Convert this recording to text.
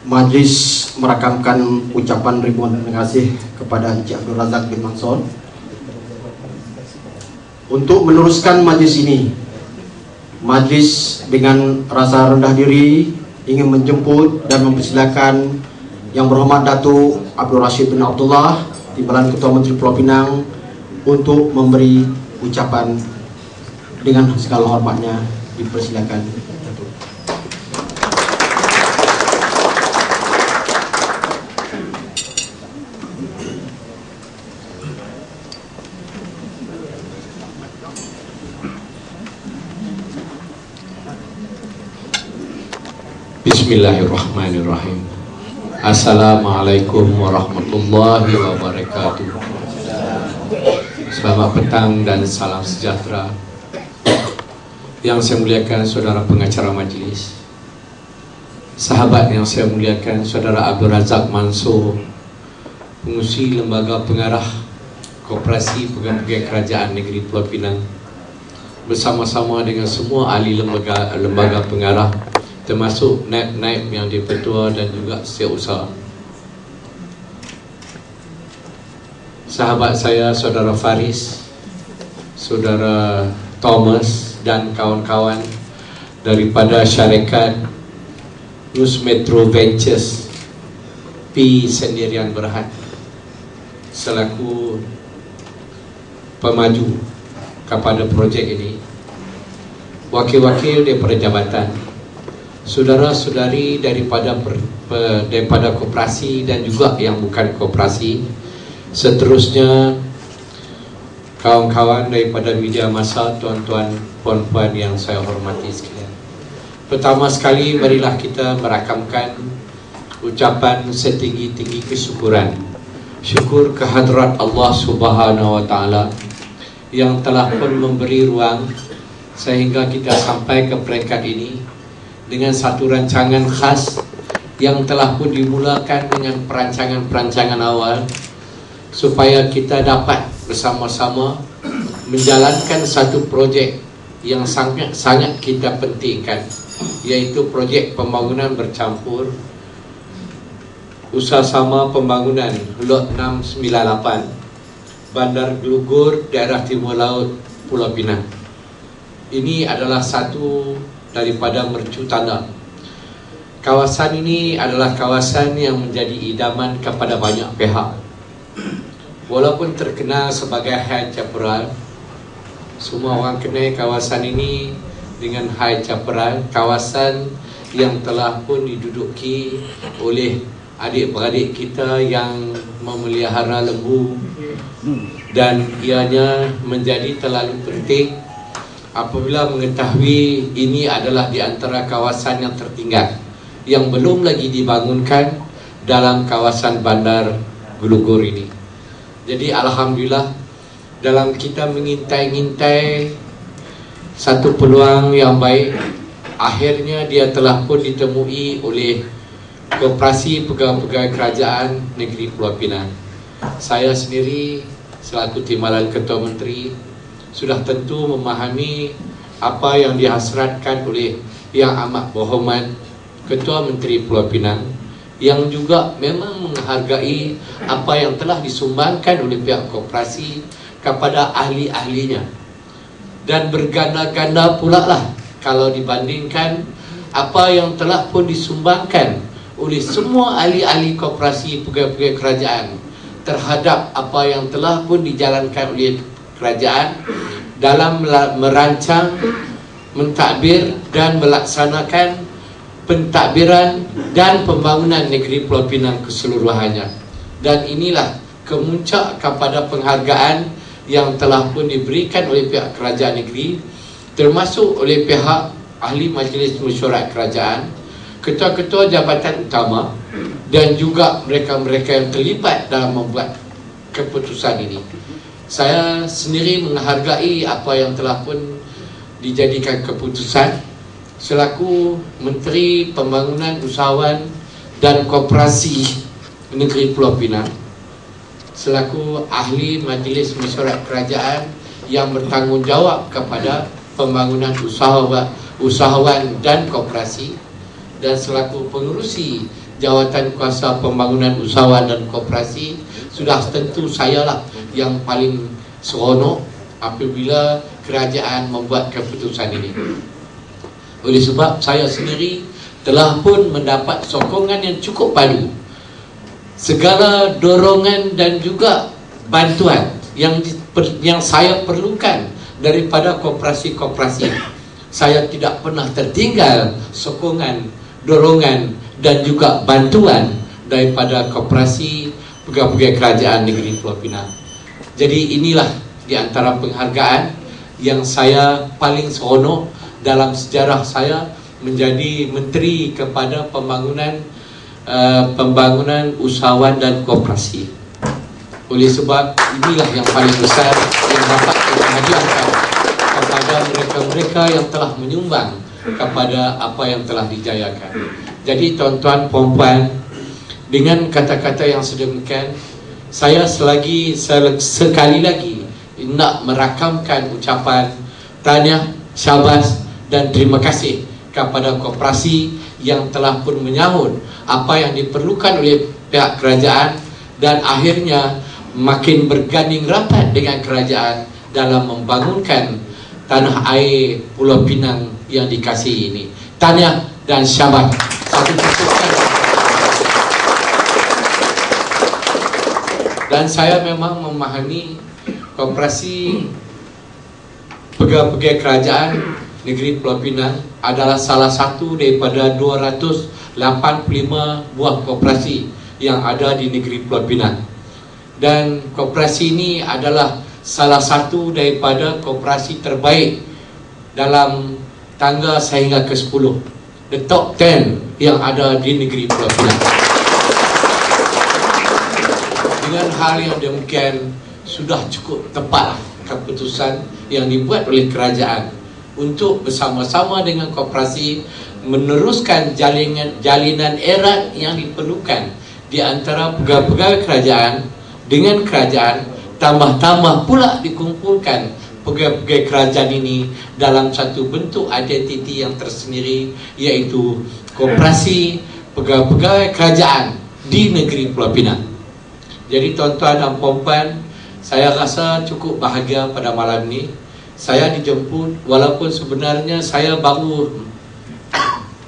Majlis merakamkan ucapan ribuan terima kasih kepada Encik Abdul Razak bin Mansor. Untuk meneruskan majlis ini, majlis dengan rasa rendah diri ingin menjemput dan mempersilakan Yang Berhormat Datuk Abdul Rashid bin Abdullah, Timbalan Ketua Menteri Pulau Pinang, untuk memberi ucapan dengan segala hormatnya. Dipersilakan. Bismillahirrahmanirrahim. Assalamualaikum warahmatullahi wabarakatuh. Selamat petang dan salam sejahtera. Yang saya muliakan saudara pengacara majlis, sahabat yang saya muliakan saudara Abdul Razak Mansor, pengurusi lembaga pengarah Koperasi Pegawai Kerajaan Negeri Pulau Pinang, bersama-sama dengan semua ahli lembaga pengarah, termasuk naib-naib yang dipertua dan juga setiausaha. Sahabat saya saudara Faris, saudara Thomas dan kawan-kawan daripada syarikat Nus Metro Ventures P Sendirian Berhad selaku pemaju kepada projek ini, wakil-wakil daripada jabatan, saudara-saudari daripada koperasi dan juga yang bukan koperasi, seterusnya kawan-kawan daripada media massa, tuan-tuan, puan-puan yang saya hormati sekalian. Pertama sekali, marilah kita merakamkan ucapan setinggi-tinggi kesyukuran. Syukur kehadrat Allah Subhanahu wa Ta'ala yang telah pun memberi ruang sehingga kita sampai ke peringkat ini dengan satu rancangan khas yang telah pun dimulakan dengan perancangan-perancangan awal, supaya kita dapat bersama-sama menjalankan satu projek yang sangat kita pentingkan, iaitu projek pembangunan bercampur usaha sama pembangunan Lot 698 Bandar Gelugur, daerah Timur Laut, Pulau Pinang. Ini adalah satu daripada mercu tanda. Kawasan ini adalah kawasan yang menjadi idaman kepada banyak pihak. Walaupun terkenal sebagai High Chaparral, semua orang kenal kawasan ini dengan High Chaparral, kawasan yang telah pun diduduki oleh adik-beradik kita yang memelihara lembu, dan ianya menjadi terlalu penting apabila mengetahui ini adalah di antara kawasan yang tertinggal yang belum lagi dibangunkan dalam kawasan Bandar Gelugur ini. Jadi alhamdulillah, dalam kita mengintai-ngintai satu peluang yang baik, akhirnya dia telah pun ditemui oleh Koperasi Pegawai Kerajaan Negeri Pulau Pinang. Saya sendiri selaku Timbalan Ketua Menteri sudah tentu memahami apa yang dihasratkan oleh Yang Amat Berhormat Ketua Menteri Pulau Pinang, yang juga memang menghargai apa yang telah disumbangkan oleh pihak koperasi kepada ahli-ahlinya, dan berganda-ganda pula lah kalau dibandingkan apa yang telah pun disumbangkan oleh semua ahli-ahli koperasi pegawai kerajaan terhadap apa yang telah pun dijalankan oleh kerajaan dalam merancang, mentadbir dan melaksanakan pentadbiran dan pembangunan negeri Pulau Pinang keseluruhannya. Dan inilah kemuncak kepada penghargaan yang telah pun diberikan oleh pihak kerajaan negeri, termasuk oleh pihak ahli Majlis Mesyuarat Kerajaan, ketua-ketua jabatan utama, dan juga mereka-mereka yang terlibat dalam membuat keputusan ini. Saya sendiri menghargai apa yang telah pun dijadikan keputusan selaku Menteri Pembangunan Usahawan dan Koperasi Negeri Pulau Pinang, selaku ahli Majlis Mesyuarat Kerajaan yang bertanggungjawab kepada pembangunan usahawan dan koperasi. dan selaku pengerusi Jawatan Kuasa Pembangunan Usahawan dan Koperasi, sudah tentu sayalah yang paling seronok apabila kerajaan membuat keputusan ini. Oleh sebab saya sendiri telah pun mendapat sokongan yang cukup padu, segala dorongan dan juga bantuan yang saya perlukan daripada koperasi-koperasi. Saya tidak pernah tertinggal sokongan, dorongan dan juga bantuan daripada koperasi pegawai kerajaan negeri Pulau Pinang. Jadi inilah di antara penghargaan yang saya paling seronok dalam sejarah saya menjadi menteri kepada pembangunan usahawan dan koperasi. Oleh sebab inilah yang paling besar yang dapat kita hadiahkan kepada mereka-mereka yang telah menyumbang kepada apa yang telah dijayakan. Jadi tuan-tuan, puan-puan, dengan kata-kata yang sedemikian, saya sekali lagi nak merakamkan ucapan tahniah, syabas dan terima kasih kepada koperasi yang telah pun menyahut apa yang diperlukan oleh pihak kerajaan dan akhirnya makin berganding rapat dengan kerajaan dalam membangunkan tanah air Pulau Pinang yang dikasihi ini. Tahniah dan syabas. Satu keputusan. Dan saya memang memahami koperasi pegawai kerajaan negeri Pulau Pinang adalah salah satu daripada 285 buah koperasi yang ada di negeri Pulau Pinang. Dan koperasi ini adalah salah satu daripada koperasi terbaik dalam tangga sehingga ke-10, the top 10 yang ada di negeri Pulau Pinang. Dengan hal yang demikian, sudah cukup tepat keputusan yang dibuat oleh kerajaan untuk bersama-sama dengan koperasi meneruskan jalinan erat yang diperlukan di antara pegawai-pegawai kerajaan dengan kerajaan, tambah-tambah pula dikumpulkan pegawai-pegawai kerajaan ini dalam satu bentuk identiti yang tersendiri, iaitu koperasi pegawai-pegawai kerajaan di negeri Pulau Pinang. Jadi tuan-tuan dan puan-puan, saya rasa cukup bahagia pada malam ini. Saya dijemput walaupun sebenarnya saya baru